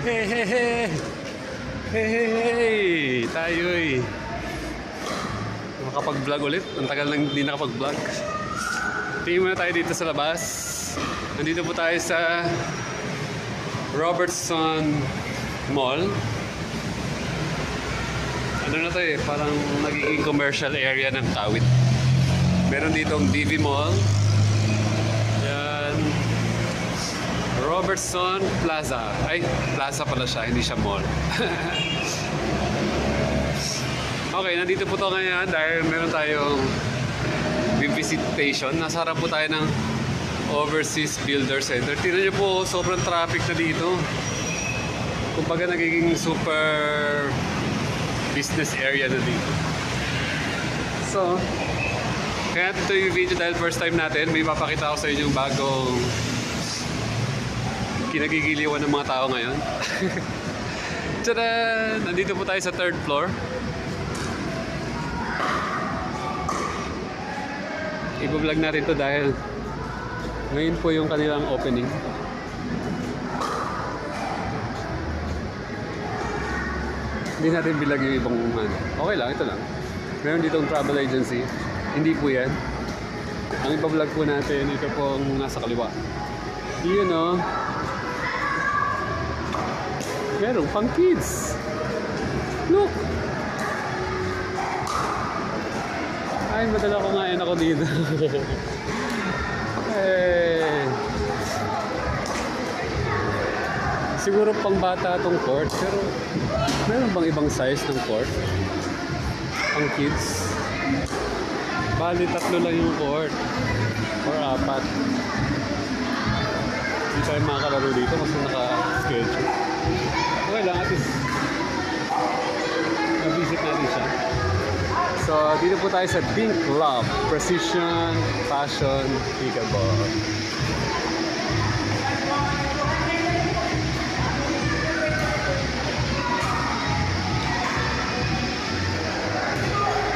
Hey, hey, hey! Hey, hey, hey! Tayo'y makapag-vlog ulit. Ang tagal nang hindi nakapag-vlog. Tingin muna tayo dito sa labas. Nandito po tayo sa Robertson Mall. Ano na to eh, parang nagiging commercial area ng Kawit. Meron ditong DV Mall. Yan. Robertson Plaza. Ay, plaza pala siya, hindi siya mall. Okay, nandito po to ngayon dahil meron tayong visitation. Nasa harap po tayo ng Overseas Builder Center. Tingnan nyo po, sobrang traffic na dito. Kumbaga nagiging super business area na dito. So, kaya ito yung video dahil first time natin. May papakita ako sa inyo yung bagong kinagigiliwan ng mga tao ngayon. Tada! Nandito po tayo sa 3rd floor. I-vlog natin to dahil ngayon po yung kanilang opening. Hindi natin bilag yung ibang ano. Okay lang, ito lang. Meron ditong travel agency. Hindi po yan. Ang ipa-vlog po natin, ito pong nasa kaliwa. Yun o. Meron pang kids. Look! Ay, madala ko nga ako dito. Eh. Siguro pang bata tong court, pero meron bang ibang size ng court? Pang kids? Bali, 3 lang yung court. Or 4. Hindi tayo makakalaro dito kasi naka-schedule. Okay lang, at least na-visit natin siya. So, dito po tayo sa Pink Love Precision Fashion Pickleball.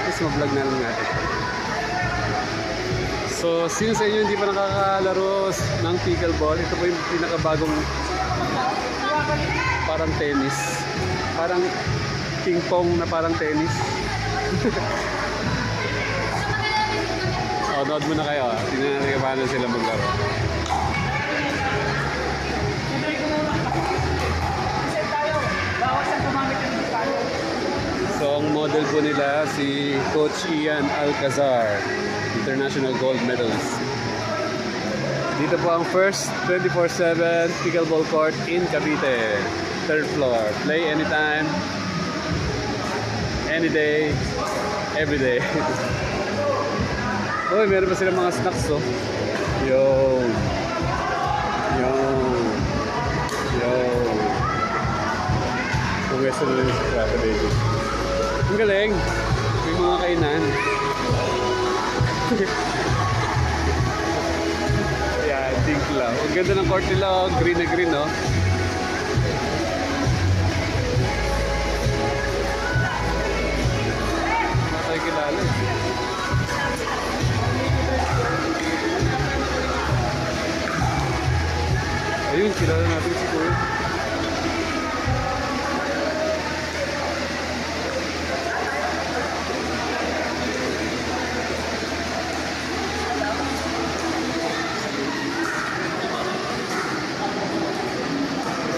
Tapos ma-vlog na lang natin. So, sino sa inyo hindi pa nakakalaro ng pickleball, ito po yung pinakabagong parang tennis. Parang ping-pong na parang tennis. Oh, nood muna kayo. Tingnan natin kung paano sila maglaro. So, ang model po nila si Coach Ian Alcazar, international gold medalist. Dito po ang first 24/7 pickleball court in Cavite. 3rd floor. Play anytime, any day, every day. Uy, meron pa silang mga snacks, oh. Yo. Yo. Yo. Pumwesto na rin sa Prata Baby. Ang galing. May mga kainan. Yeah, think lang. Ang ganda ng court nila, oh. Green na green, oh. Kilala. Ayun, kilala natin si Kuya.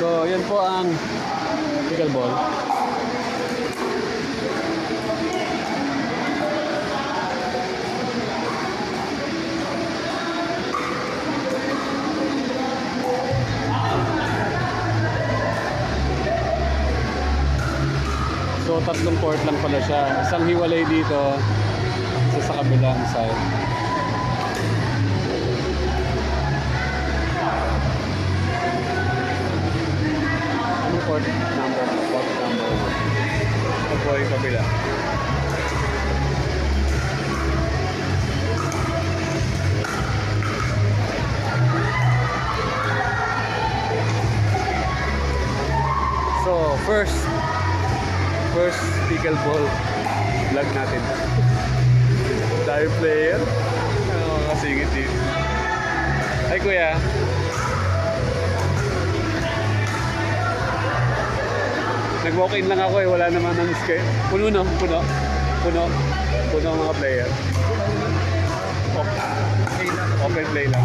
So, yan po ang pickleball. So, 3 court lang pala siya. Isang hiwalay dito, isa sa kabilang side. Ano court number? Court number 1. Ito po yung kabila. So, first pickleball vlog natin. Dahil player. Kasingit dito. Ay kuya. Nag-walk-in lang ako eh, wala naman ng puno no, puno. Puno ang mga player. Open play lang.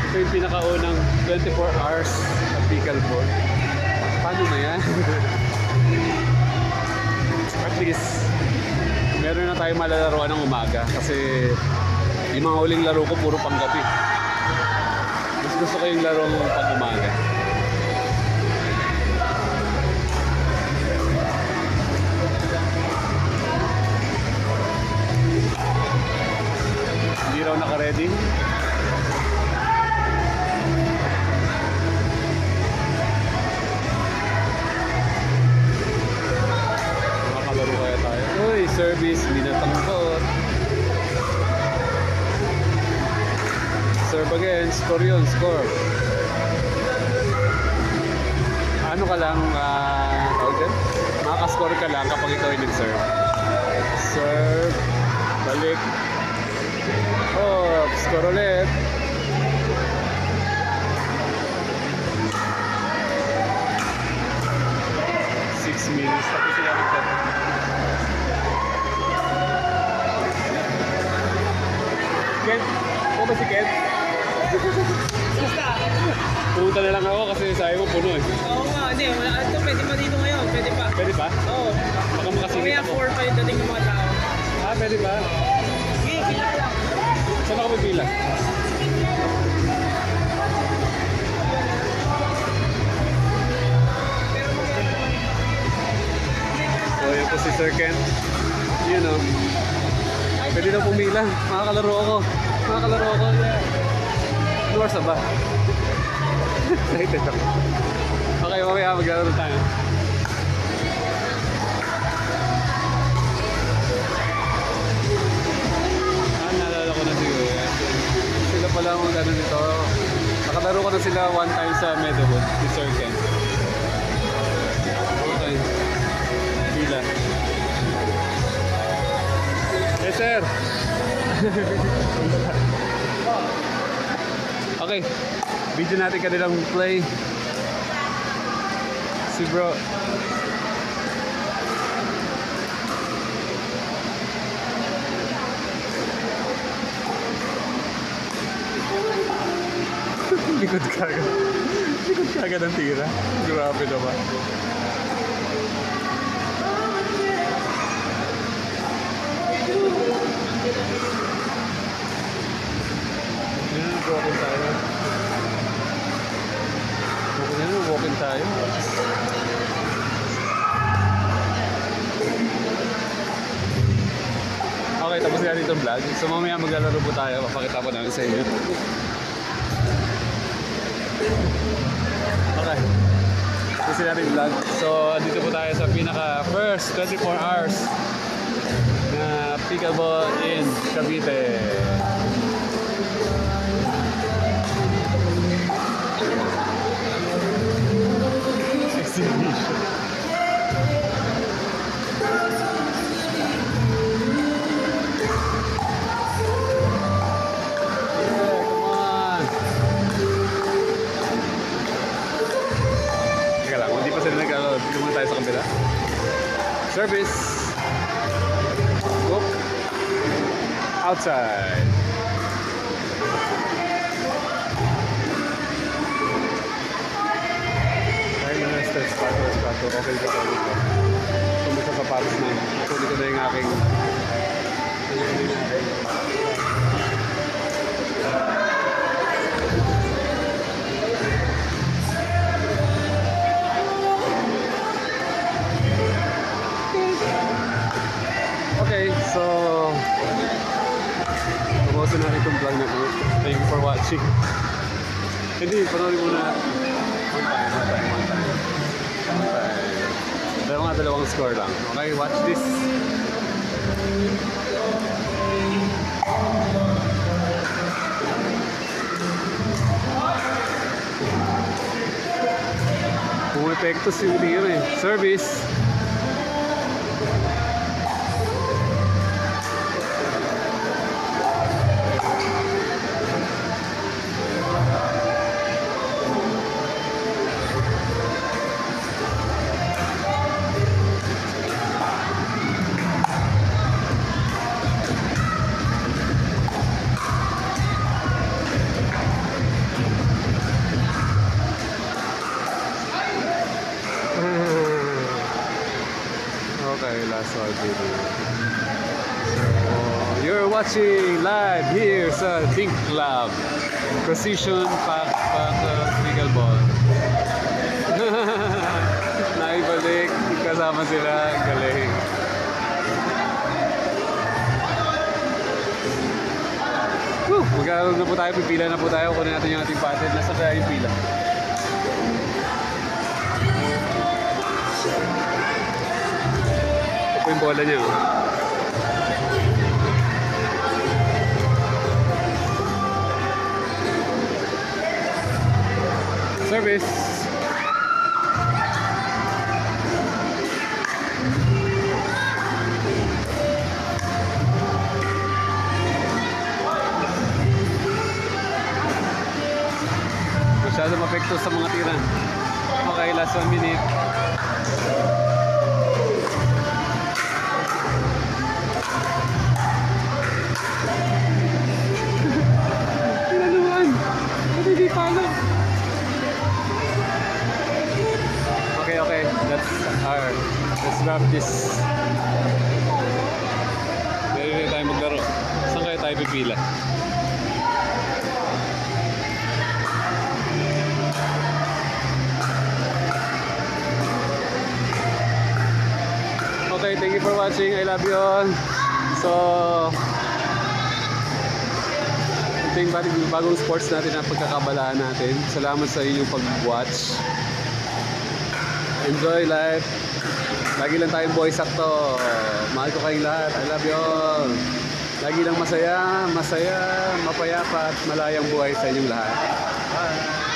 Ito yung pinakaunang 24 hours na pickleball. Paano na yan? At least, meron na tayong malalaruan ng umaga kasi yung mga huling laro ko puro panggabi. Mas gusto ko yung laro ng pang-umaga. Hindi raw naka-ready. Makalaro kaya tayo. Uy, service, hindi natangkot. Serve again, score yun, score. Ano ka lang, tawag dyan? Makaka-score ka lang kapag ikaw ay nag-serve. Serve, balik. Oh, score ulit. Minutes tapos sila nagtat. Ken? Ako ba si Ken? Basta. Pumunta na lang ako kasi sabi mo puno eh. Oo nga, hindi. Ito, pwede pa dito ngayon. Pwede pa. Pwede pa? Oo. Baka makasingit Kaya ako. 4 pa yung dating ng mga tao. Ah, pwede ba? Sige, pila ka lang. Saan ako pipila? So, yun po si Sir Ken. Yun o. Pwede na pumila. Makakalaro ako. Makakalaro ako. Yeah. Ano ba? Excited ako. Okay, mamaya maglalaro tayo. Naalala ko na siguro. Sila pala ang ano nito. Nakalaro ko na sila one time sa Meadowwood. Si Sir Ken. Okay. Pila. Yes, sir. Okay. Video natin kanilang play. Si bro. Likod kagad. Likod kagad ang tira. Grabe naman. Walk-in tayo. Walk-in tayo. Okay, tapos na dito ang vlog. So mamaya maglalaro po tayo. Papakita ko namin sa inyo. Okay. Tapos na rin vlog. So dito po tayo sa pinaka first 24 hours na pickleball in Cavite. Exhibition. Tayo sa kabila. Service. Go. Outside. Kaya na na-stretch pato. Okay ba tayo dito? Kung may sapatos na. Tuloy ko na yung aking okay, so tapusin natin itong vlog na ito. Thank you for watching. Hindi, panoorin muna. One time. Dalawang score lang. Okay, watch this. Pumepektos yung tira eh. Service. Okay, last one dito. So, you're watching live here sa Think Club. Precision Pack Pickleball. Naibalik, kasama sila, galing. Magkakaroon na po tayo, pipila na po tayo, kunin natin yung ating pattern. Nasa kaya yung pila? Ito po yung bola niya. Oh. Service. Masyado mapekto sa mga tira. Okay, last 1 minute. Tinaluan! Hindi palo. Okay. Let's wrap this. Ready na tayo maglaro. Saan kaya tayo pipila? Okay, thank you for watching. I love you all. So, ito yung bagong sports natin na pagkakabalaan natin. Salamat sa inyong pag-watch. Enjoy life. Lagi lang tayong boy sakto. Mahal ko kayong lahat. I love you all. Lagi lang masaya, mapayapa at malayang buhay sa inyong lahat. Bye!